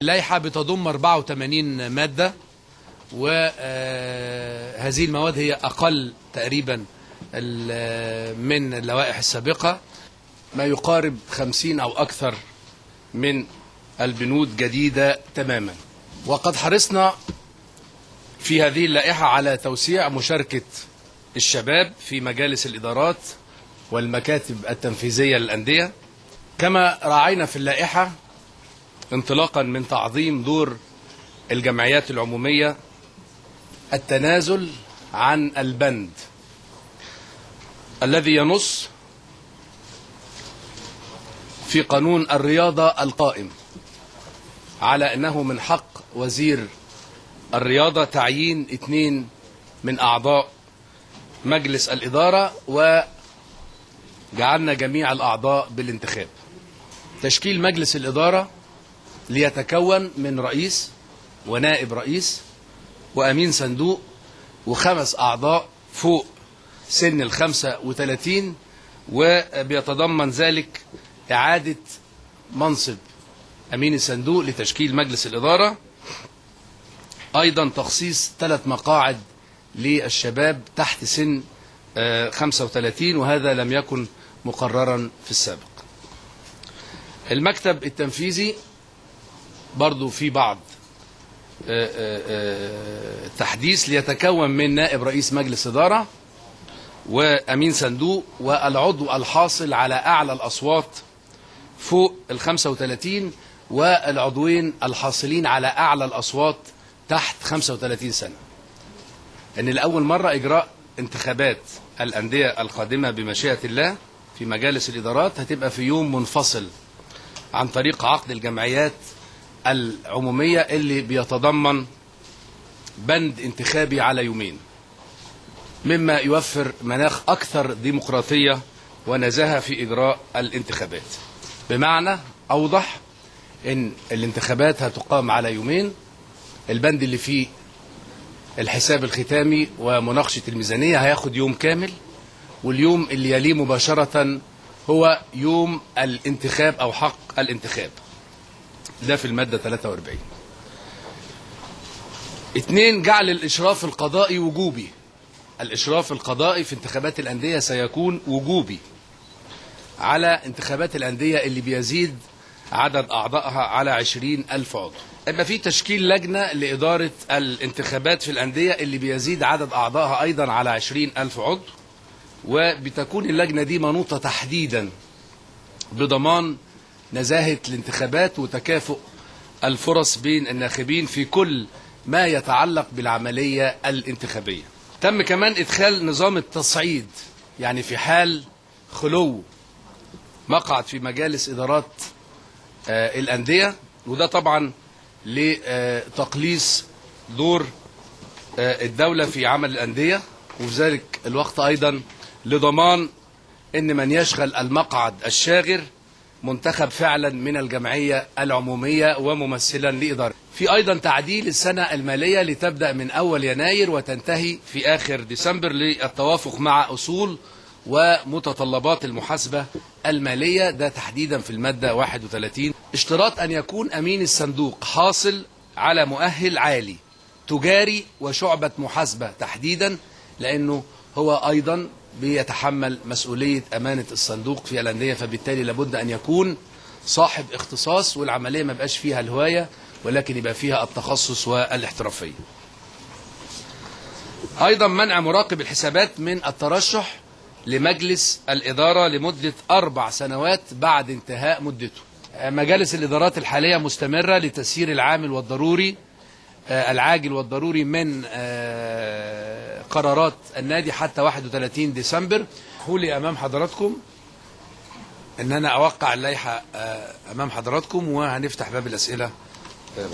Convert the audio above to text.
اللائحة بتضم 84 مادة، وهذه المواد هي أقل تقريبا من اللوائح السابقة، ما يقارب 50 أو أكثر من البنود جديدة تماما. وقد حرصنا في هذه اللائحة على توسيع مشاركة الشباب في مجالس الإدارات والمكاتب التنفيذية للأندية، كما راعينا في اللائحة انطلاقا من تعظيم دور الجمعيات العمومية التنازل عن البند الذي ينص في قانون الرياضة القائم على أنه من حق وزير الرياضة تعيين 2 من أعضاء مجلس الإدارة، وجعلنا جميع الأعضاء بالانتخاب. تشكيل مجلس الإدارة ليتكون من رئيس ونائب رئيس وأمين صندوق و5 أعضاء فوق سن 35، وبيتضمن ذلك إعادة منصب أمين الصندوق لتشكيل مجلس الإدارة، أيضا تخصيص 3 مقاعد للشباب تحت سن 35، وهذا لم يكن مقررا في السابق. المكتب التنفيذي برضو في بعض تحديث، ليتكون من نائب رئيس مجلس إدارة وأمين صندوق والعضو الحاصل على أعلى الأصوات فوق 35، والعضوين الحاصلين على أعلى الأصوات تحت 35 سنة. أن لأول مرة إجراء انتخابات الأندية القادمة بمشيئة الله في مجالس الإدارات هتبقى في يوم منفصل عن طريق عقد الجمعيات العمومية اللي بيتضمن بند انتخابي على يومين، مما يوفر مناخ أكثر ديمقراطية ونزاهة في إجراء الانتخابات. بمعنى أوضح إن الانتخابات هتقام على يومين، البند اللي فيه الحساب الختامي ومناقشة الميزانية هياخد يوم كامل، واليوم اللي يليه مباشرة هو يوم الانتخاب أو حق الانتخاب، ده في المادة 43. 2، جعل الإشراف القضائي وجوبي. الإشراف القضائي في انتخابات الأندية سيكون وجوبي على انتخابات الأندية اللي بيزيد عدد أعضائها على 20,000 عضو. يبقى في تشكيل لجنة لإدارة الانتخابات في الأندية اللي بيزيد عدد أعضائها أيضا على 20,000 عضو، وبتكون اللجنة دي منوطة تحديدا بضمان نزاهة الانتخابات وتكافؤ الفرص بين الناخبين في كل ما يتعلق بالعملية الانتخابية. تم كمان إدخال نظام التصعيد، يعني في حال خلو مقعد في مجالس إدارات الأندية، وده طبعا لتقليص دور الدولة في عمل الأندية، وفي ذلك الوقت أيضا لضمان أن من يشغل المقعد الشاغر منتخب فعلا من الجمعية العمومية وممثلا لإدارة. في أيضا تعديل السنة المالية لتبدأ من أول يناير وتنتهي في آخر ديسمبر للتوافق مع أصول ومتطلبات المحاسبة المالية، ده تحديدا في المادة 31. اشتراط أن يكون أمين الصندوق حاصل على مؤهل عالي تجاري وشعبة محاسبة تحديدا، لأنه هو أيضا بيتحمل مسؤولية أمانة الصندوق في الأندية، فبالتالي لابد أن يكون صاحب اختصاص، والعملية ما بقاش فيها الهواية ولكن يبقى فيها التخصص والاحترافية. أيضا منع مراقب الحسابات من الترشح لمجلس الإدارة لمدة 4 سنوات بعد انتهاء مدته. مجالس الإدارات الحالية مستمرة لتسيير العامل والضروري العاجل والضروري من قرارات النادي حتى 31 ديسمبر. حولي أمام حضراتكم أن أنا أوقع اللائحة أمام حضراتكم، وهنفتح باب الأسئلة بعد.